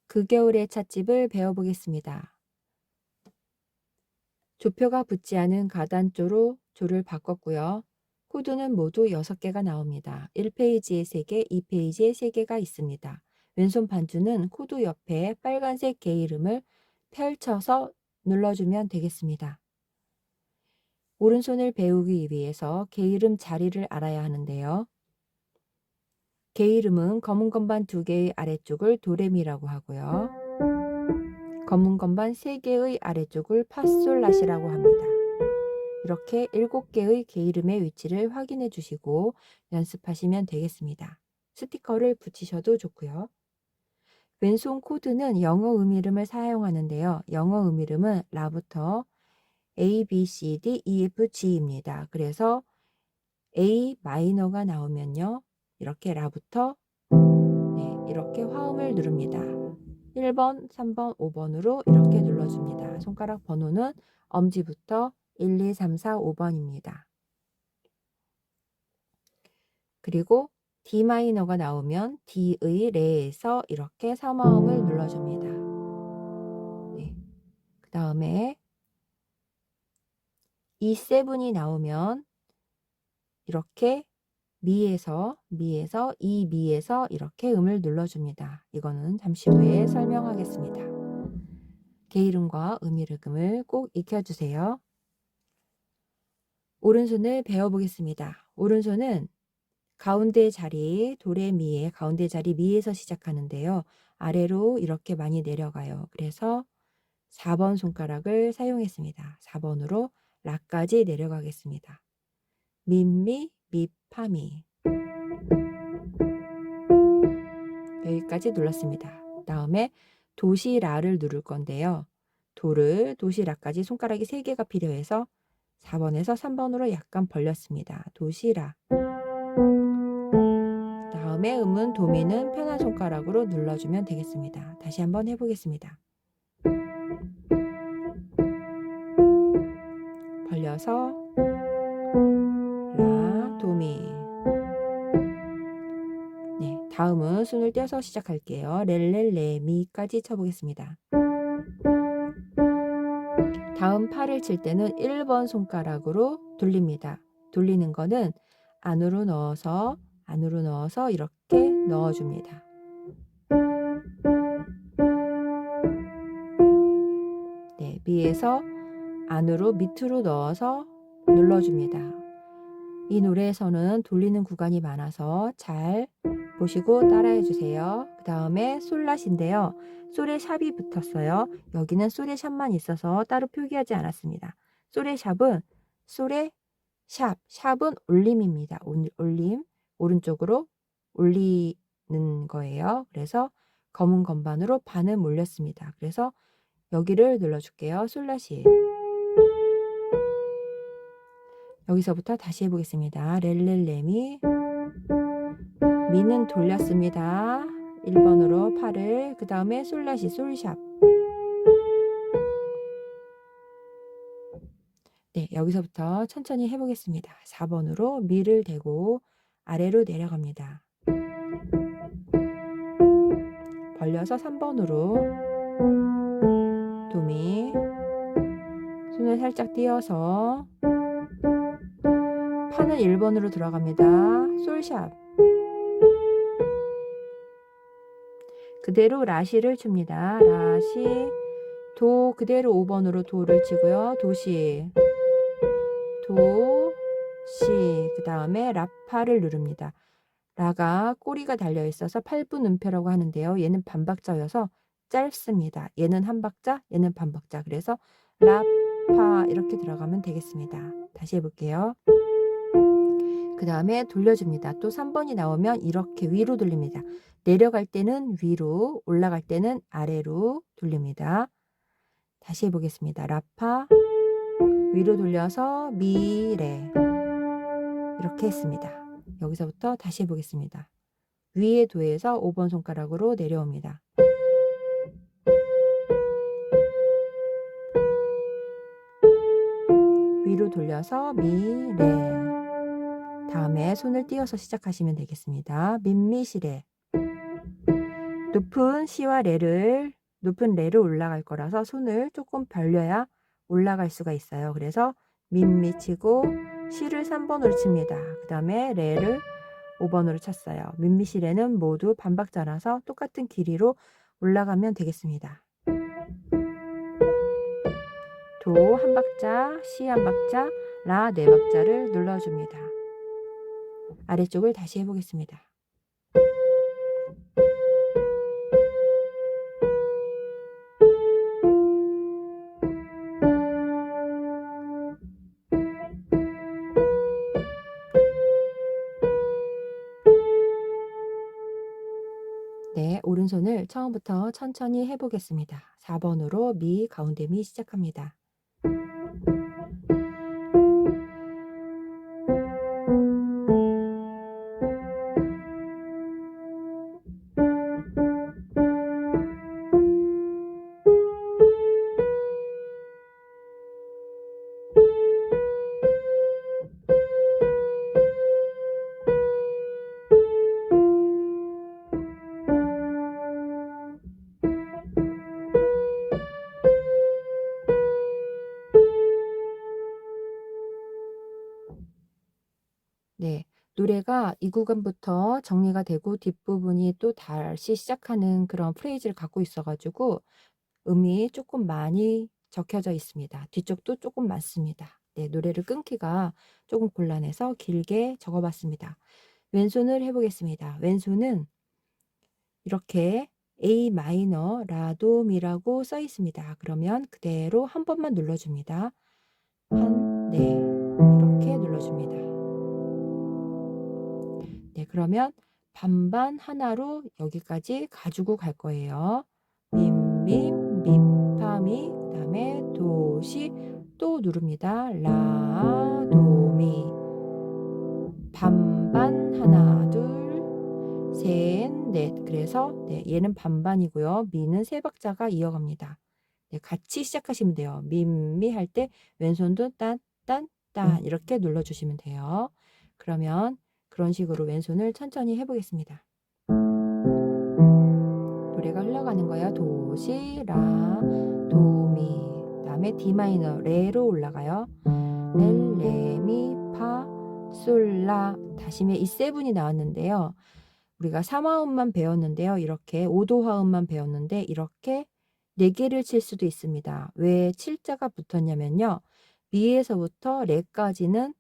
그 겨울의 찻집을 배워보겠습니다. 조표가 붙지 않은 가단조로 조를 바꿨고요. 코드는 모두 6개가 나옵니다. 1페이지에 3개, 2페이지에 3개가 있습니다. 왼손 반주는 코드 옆에 빨간색 개 이름을 펼쳐서 눌러주면 되겠습니다. 오른손을 배우기 위해서 개 이름 자리를 알아야 하는데요. 개 이름은 검은 건반 2개의 아래쪽을 도레미라고 하고요. 검은 건반 3개의 아래쪽을 파솔라시라고 합니다. 이렇게 7개의 개 이름의 위치를 확인해 주시고 연습하시면 되겠습니다. 스티커를 붙이셔도 좋고요. 왼손 코드는 영어 음이름을 사용하는데요. 영어 음이름은 라부터 A, B, C, D, E, F, G입니다. 그래서 A 마이너가 나오면요. 이렇게 라부터 이렇게 화음을 누릅니다. 1번, 3번, 5번으로 이렇게 눌러줍니다. 손가락 번호는 엄지부터 1, 2, 3, 4, 5번입니다. 그리고 D 마이너가 나오면 D의 레에서 이렇게 3화음을 눌러줍니다. 그 다음에 E7이 나오면 이렇게 미에서 이 미에서 이렇게 음을 눌러줍니다. 이거는 잠시 후에 설명하겠습니다. 개 이름과 음 이름을 꼭 익혀주세요. 오른손을 배워보겠습니다. 오른손은 가운데 자리, 도레미의 가운데 자리 미에서 시작하는데요. 아래로 이렇게 많이 내려가요. 그래서 4번 손가락을 사용했습니다. 4번으로 라까지 내려가겠습니다. 민미, 미파미. 여기까지 눌렀습니다. 다음에 도시라를 누를 건데요. 도시라까지 손가락이 3개가 필요해서 4번에서 3번으로 약간 벌렸습니다. 도시라. 다음에 음은 도미는 편한 손가락으로 눌러주면 되겠습니다. 다시 한번 해보겠습니다. 벌려서 라, 도미. 다음은 손을 떼서 시작할게요. 렐렐레 미까지 쳐보겠습니다. 다음 파를 칠 때는 1번 손가락으로 돌립니다. 돌리는 거는 안으로 넣어서 이렇게 넣어줍니다. 미에서 안으로 밑으로 넣어서 눌러줍니다. 이 노래에서는 돌리는 구간이 많아서 잘 보시고 따라해 주세요. 그 다음에 솔라시인데요. 솔에 샵이 붙었어요. 여기는 솔에 샵만 있어서 따로 표기하지 않았습니다. 솔의 샵은 샵은 올림입니다. 올림, 오른쪽으로 올리는 거예요. 그래서 검은 건반으로 반음 올렸습니다. 그래서 여기를 눌러줄게요. 솔라시. 여기서부터 다시 해보겠습니다. 렐렐레미. 미는 돌렸습니다. 1번으로 파를. 그 다음에 솔라시, 솔샵. 여기서부터 천천히 해보겠습니다. 4번으로 미를 대고 아래로 내려갑니다. 벌려서 3번으로 도미. 손을 살짝 띄어서 파는 1번으로 들어갑니다. 솔샵. 그대로 라시를 춥니다. 라시, 도 그대로 5번으로 도를 치고요. 도시, 그 다음에 라파를 누릅니다. 라가 꼬리가 달려 있어서 8분 음표라고 하는데요. 얘는 반박자여서 짧습니다. 얘는 한 박자, 얘는 반박자. 그래서 라파 이렇게 들어가면 되겠습니다. 다시 해볼게요. 그 다음에 돌려줍니다. 또 3번이 나오면 이렇게 위로 돌립니다. 내려갈 때는 위로, 올라갈 때는 아래로 돌립니다. 다시 해보겠습니다. 라파, 위로 돌려서 미, 레. 이렇게 했습니다. 여기서부터 다시 해보겠습니다. 위에 도에서 5번 손가락으로 내려옵니다. 위로 돌려서 미, 레. 다음에 손을 띄어서 시작하시면 되겠습니다. 민미시레. 높은 레를 올라갈 거라서 손을 조금 벌려야 올라갈 수가 있어요. 그래서 민미 치고 시를 3번으로 칩니다. 그 다음에 레를 5번으로 쳤어요. 민미시레는 모두 반박자라서 똑같은 길이로 올라가면 되겠습니다. 도 한 박자, 시 한 박자, 라 네 박자를 눌러줍니다. 아래쪽을 다시 해보겠습니다. 네, 오른손을 처음부터 천천히 해보겠습니다. 4번으로 미, 가운데 미 시작합니다. 네, 노래가 이 구간부터 정리가 되고 뒷부분이 또 다시 시작하는 그런 프레이즈를 갖고 있어가지고 음이 조금 많이 적혀져 있습니다. 뒤쪽도 조금 많습니다. 네, 노래를 끊기가 조금 곤란해서 길게 적어봤습니다. 왼손을 해보겠습니다. 왼손은 이렇게 A 마이너 라도미라고 써 있습니다. 그러면 그대로 한 번만 눌러줍니다. 네, 이렇게 눌러줍니다. 네, 그러면 반반 하나로 여기까지 가지고 갈 거예요. 밈, 미파미, 그 다음에 도시 또 누릅니다. 라, 도, 미. 반반 하나, 둘, 셋, 넷. 그래서 네, 얘는 반반이고요. 미는 세 박자가 이어갑니다. 네, 같이 시작하시면 돼요. 미 할 때 왼손도 딴, 딴, 딴 이렇게 눌러주시면 돼요. 그러면 그런 식으로 왼손을 천천히 해보겠습니다. 노래가 흘러가는 거예요. 도, 시, 라, 도, 미. 그 다음에 D 마이너, 레로 올라가요. 레, 미, 파, 솔, 라. 다시면 E7이 나왔는데요. 우리가 3화음만 배웠는데요. 이렇게 5도 화음만 배웠는데 이렇게 4개를 칠 수도 있습니다. 왜 7자가 붙었냐면요. 미에서부터 레까지는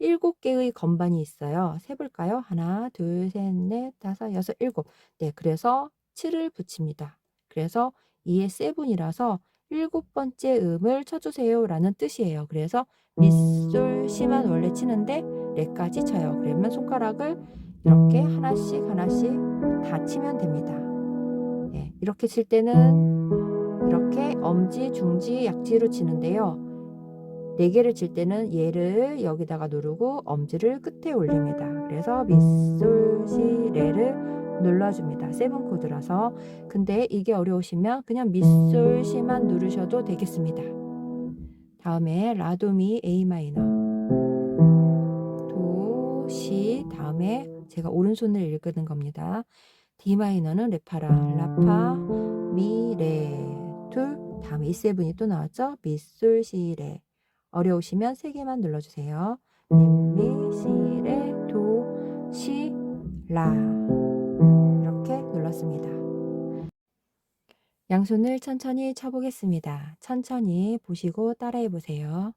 7개의 건반이 있어요. 세볼까요? 하나, 둘, 셋, 넷, 다섯, 여섯, 일곱. 네, 그래서 7을 붙입니다. 그래서 2의 7이라서 7번째 음을 쳐주세요 라는 뜻이에요. 그래서 미, 솔, 시만 원래 치는데 레까지 쳐요. 그러면 손가락을 이렇게 하나씩 하나씩 다 치면 됩니다. 네, 이렇게 칠 때는 이렇게 엄지, 중지, 약지로 치는데요. 4개를 칠 때는 얘를 여기다가 누르고 엄지를 끝에 올립니다. 그래서 미, 솔, 시, 레를 눌러줍니다. 7 코드라서. 근데 이게 어려우시면 그냥 미, 솔, 시만 누르셔도 되겠습니다. 다음에 라도미 A 마이너, 도, 시, 다음에 제가 오른손을 읽는 겁니다. D 마이너는 레파라, 라파, 미, 레, 둘, 다음에 E7이 또 나왔죠? 미, 솔, 시, 레. 어려우시면 3개만 눌러주세요. 미, 시, 레, 도, 시, 라. 이렇게 눌렀습니다. 양손을 천천히 쳐보겠습니다. 천천히 보시고 따라해 보세요.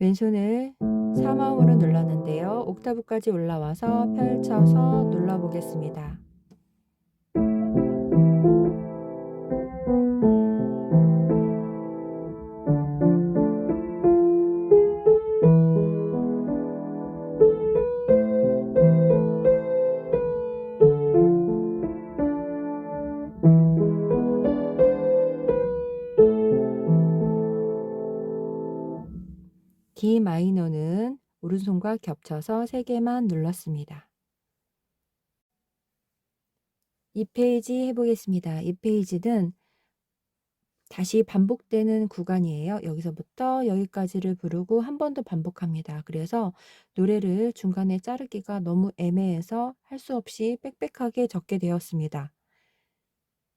왼손을 3화음으로 눌렀는데요. 옥타브까지 올라와서 펼쳐서 눌러보겠습니다. E 마이너는 오른손과 겹쳐서 3개만 눌렀습니다. 2페이지 해보겠습니다. 2페이지는 다시 반복되는 구간이에요. 여기서부터 여기까지를 부르고 한 번 더 반복합니다. 그래서 노래를 중간에 자르기가 너무 애매해서 할 수 없이 빽빽하게 적게 되었습니다.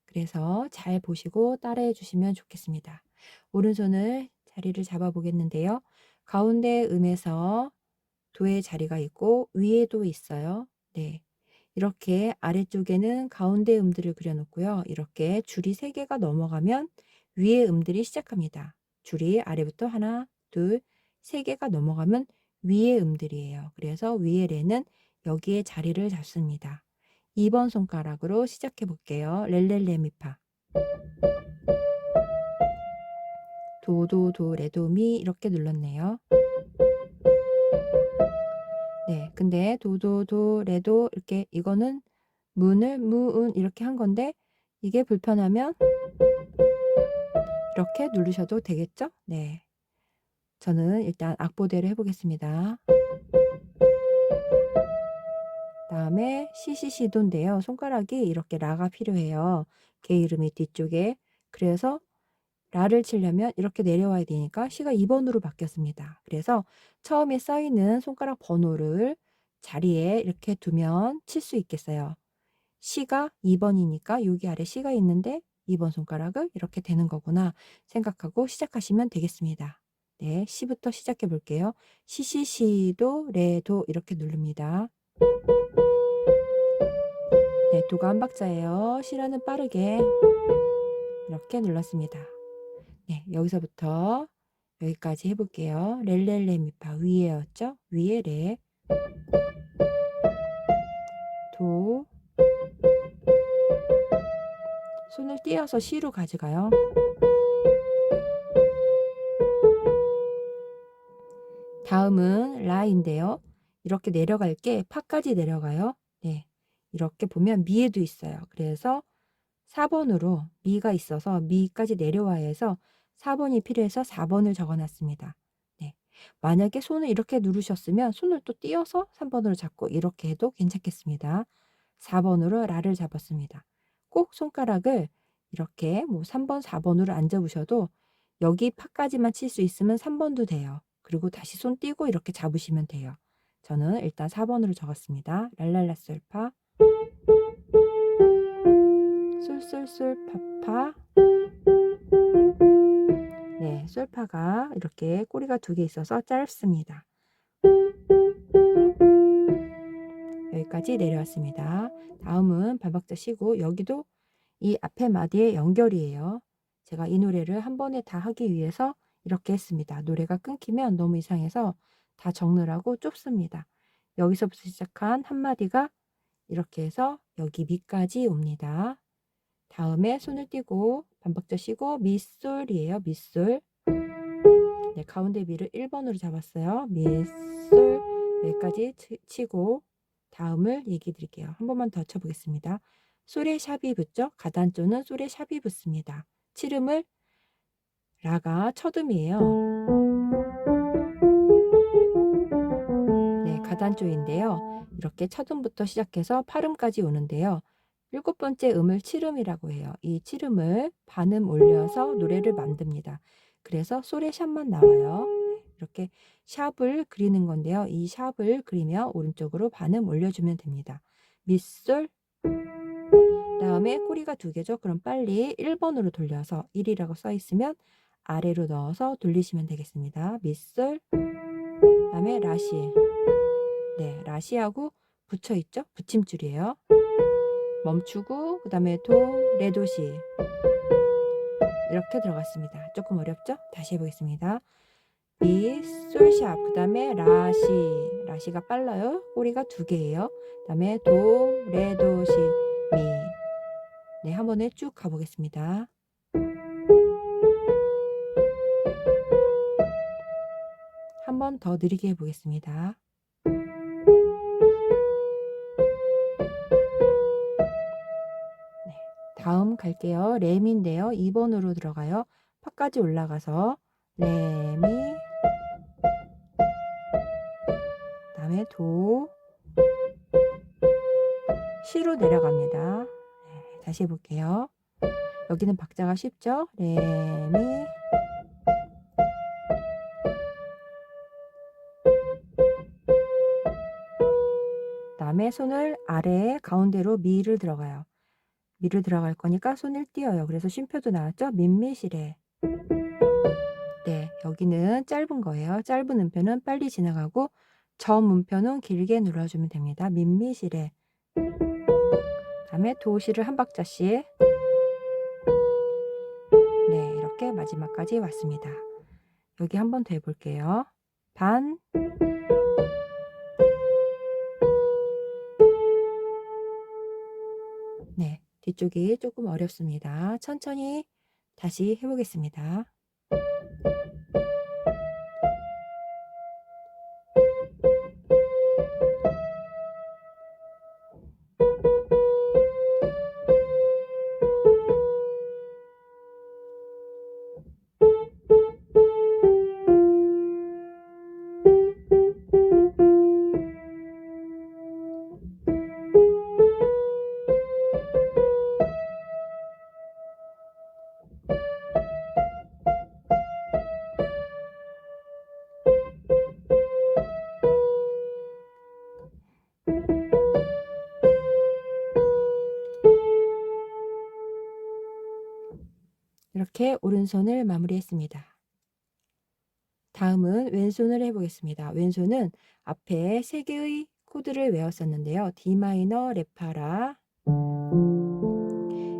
그래서 잘 보시고 따라해 주시면 좋겠습니다. 오른손을 자리를 잡아 보겠는데요. 가운데 음에서 도의 자리가 있고 위에도 있어요. 네. 이렇게 아래쪽에는 가운데 음들을 그려놓고요. 이렇게 줄이 3개가 넘어가면 위에 음들이 시작합니다. 줄이 아래부터 하나, 둘, 3개가 넘어가면 위에 음들이에요. 그래서 위에 레는 여기에 자리를 잡습니다. 2번 손가락으로 시작해 볼게요. 렐렐레미파. 도도도 레도미 이렇게 눌렀네요. 네, 근데 도도도 레도 이렇게 이거는 문을 무은 이렇게 한 건데 이게 불편하면 이렇게 누르셔도 되겠죠? 네. 저는 일단 악보대로 해보겠습니다. 다음에 시시시도인데요. 손가락이 이렇게 라가 필요해요. 개 이름이 뒤쪽에. 그래서 라를 치려면 이렇게 내려와야 되니까 시가 2번으로 바뀌었습니다. 그래서 처음에 써있는 손가락 번호를 자리에 이렇게 두면 칠 수 있겠어요. 시가 2번이니까 여기 아래 시가 있는데 2번 손가락을 이렇게 되는 거구나 생각하고 시작하시면 되겠습니다. 네, 시부터 시작해 볼게요. 시시시도 레도 이렇게 누릅니다. 네, 도가 한 박자예요. 시라는 빠르게 이렇게 눌렀습니다. 네, 여기서부터 여기까지 해볼게요. 렐렐레미파 위에였죠? 위에 레, 도, 손을 띄어서 시로 가져가요. 다음은 라인데요. 이렇게 내려갈 게 파까지 내려가요. 네, 이렇게 보면 미에도 있어요. 그래서 4번으로 미가 있어서 미까지 내려와야 해서 4번이 필요해서 4번을 적어놨습니다. 네, 만약에 손을 이렇게 누르셨으면 손을 또 띄어서 3번으로 잡고 이렇게 해도 괜찮겠습니다. 4번으로 라를 잡았습니다. 꼭 손가락을 이렇게 뭐 3번, 4번으로 안 잡으셔도 여기 파까지만 칠 수 있으면 3번도 돼요. 그리고 다시 손 띄고 이렇게 잡으시면 돼요. 저는 일단 4번으로 적었습니다. 랄랄라 솔파, 솔솔솔 파파. 네, 솔파가 이렇게 꼬리가 2개 있어서 짧습니다. 여기까지 내려왔습니다. 다음은 반박자 쉬고 여기도 이 앞에 마디의 연결이에요. 제가 이 노래를 한 번에 다 하기 위해서 이렇게 했습니다. 노래가 끊기면 너무 이상해서 다 적느라고 좁습니다. 여기서부터 시작한 한 마디가 이렇게 해서 여기 미까지 옵니다. 다음에 손을 띄고 반박자 쉬고 미솔이에요. 미솔. 네, 가운데 미를 1번으로 잡았어요. 미솔 여기까지 치고 다음을 얘기해 드릴게요. 한 번만 더 쳐보겠습니다. 솔에 샵이 붙죠? 가단조는 솔에 샵이 붙습니다. 칠음을 라가 첫음이에요. 네, 가단조인데요. 이렇게 첫음부터 시작해서 8음까지 오는데요. 7번째 음을 칠음이라고 해요. 이 칠음을 반음 올려서 노래를 만듭니다. 그래서 솔의 샵만 나와요. 이렇게 샵을 그리는 건데요. 이 샵을 그리며 오른쪽으로 반음 올려주면 됩니다. 미솔, 다음에 꼬리가 2개죠. 그럼 빨리 1번으로 돌려서 1이라고 써 있으면 아래로 넣어서 돌리시면 되겠습니다. 미솔, 다음에 라시. 네, 라시하고 붙여 있죠? 붙임줄이에요. 멈추고 그 다음에 도, 레도시 이렇게 들어갔습니다. 조금 어렵죠? 다시 해보겠습니다. 미, 솔샵, 그 다음에 라시. 라시가 빨라요. 꼬리가 2개예요. 그 다음에 도, 레도시, 미. 네, 한 번에 쭉 가보겠습니다. 한 번 더 느리게 해보겠습니다. 네, 다음 갈게요. 레미인데요. 2번으로 들어가요. 파까지 올라가서 레미, 다음에 도, 시로 내려갑니다. 네, 다시 해볼게요. 여기는 박자가 쉽죠? 레, 미. 다음에 손을 아래에 가운데로 미를 들어가요. 미를 들어갈 거니까 손을 띄어요. 그래서 쉼표도 나왔죠? 민미시래. 네, 여기는 짧은 거예요. 짧은 음표는 빨리 지나가고 점 음표는 길게 눌러주면 됩니다. 민미시래. 다음에 도시를 한 박자씩. 네, 이렇게 마지막까지 왔습니다. 여기 한 번 더 해볼게요. 반, 네, 뒤쪽이 조금 어렵습니다. 천천히 다시 해보겠습니다. 이렇게 오른손을 마무리했습니다. 다음은 왼손을 해보겠습니다. 왼손은 앞에 3개의 코드를 외웠었는데요. D 마이너 레파라,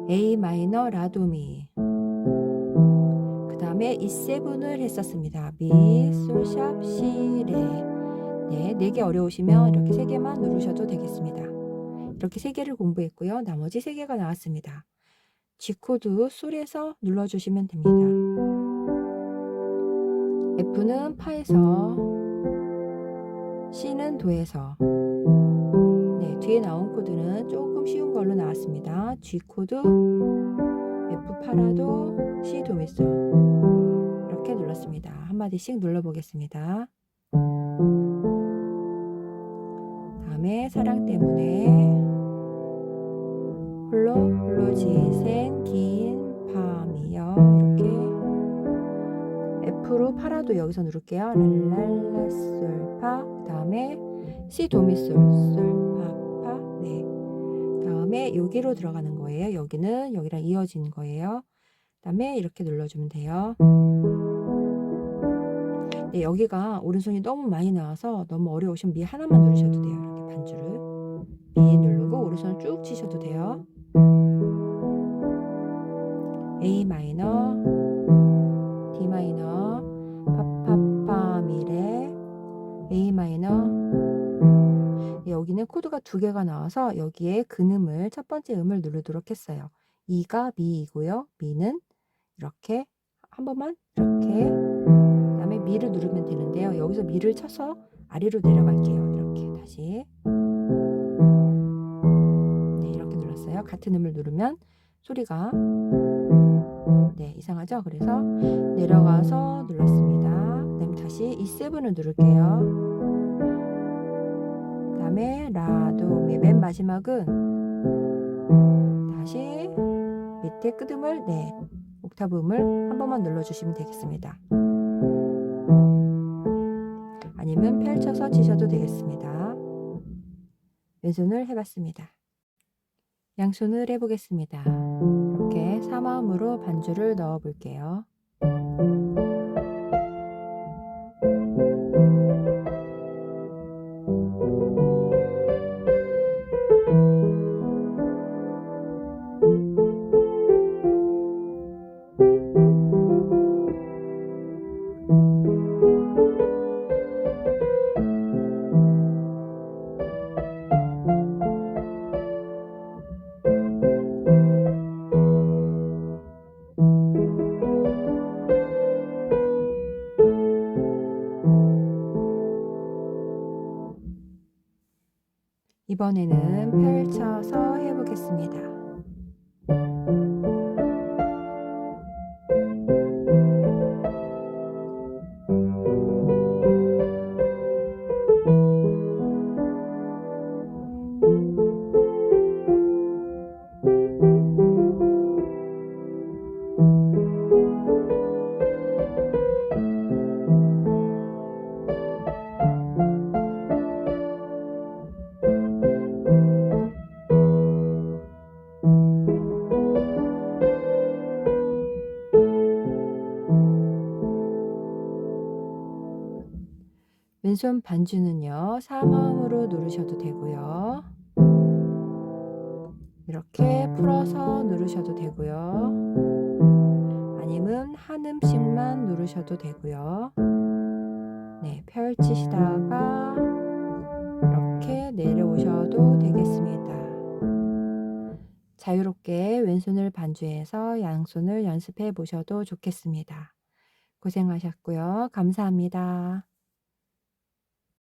A 마이너 라도미, 그 다음에 E7을 했었습니다. 미, 솔, 샵, 시, 레. 네, 4개 어려우시면 이렇게 3개만 누르셔도 되겠습니다. 이렇게 3개를 공부했고요. 나머지 3개가 나왔습니다. G코드 솔에서 눌러주시면 됩니다. F는 파에서, C는 도에서. 네, 뒤에 나온 코드는 조금 쉬운 걸로 나왔습니다. G코드, F 파라도, C 도미솔. 이렇게 눌렀습니다. 한마디씩 눌러보겠습니다. 다음에 사랑 때문에 홀로 지샌 긴 밤이여. 이렇게 F로 파라도 여기서 누를게요. 랄랄라 솔파. 그 다음에 C 도미솔 솔파파. 네. 다음에 여기로 들어가는 거예요. 여기는 여기랑 이어진 거예요. 그 다음에 이렇게 눌러주면 돼요. 네, 여기가 오른손이 너무 많이 나와서 너무 어려우시면 미 하나만 누르셔도 돼요. 이렇게 반주를 미 누르고 오른손을 쭉 치셔도 돼요. A 마이너, D 마이너, 파파파 미레, A 마이너. 여기는 코드가 2개가 나와서 여기에 근음을 첫 번째 음을 누르도록 했어요. E가 미이고요. 미는 이렇게 한 번만 이렇게, 그다음에 미를 누르면 되는데요. 여기서 미를 쳐서 아래로 내려갈게요. 이렇게 다시. 네, 이렇게 눌렀어요. 같은 음을 누르면 소리가 네, 이상하죠? 그래서 내려가서 눌렀습니다. 그 다음에 다시 E7을 누를게요. 그 다음에 라도미. 맨 마지막은 다시 밑에 끝음을, 네, 옥타브 음을 한 번만 눌러주시면 되겠습니다. 아니면 펼쳐서 치셔도 되겠습니다. 왼손을 해봤습니다. 양손을 해보겠습니다. 이렇게 3화음으로 반주를 넣어 볼게요. 이번에는 펼쳐서 해보겠습니다. 왼손 반주는요, 3음으로 누르셔도 되고요. 이렇게 풀어서 누르셔도 되고요. 아니면 한 음씩만 누르셔도 되고요. 네, 펼치시다가 이렇게 내려오셔도 되겠습니다. 자유롭게 왼손을 반주해서 양손을 연습해 보셔도 좋겠습니다. 고생하셨고요. 감사합니다.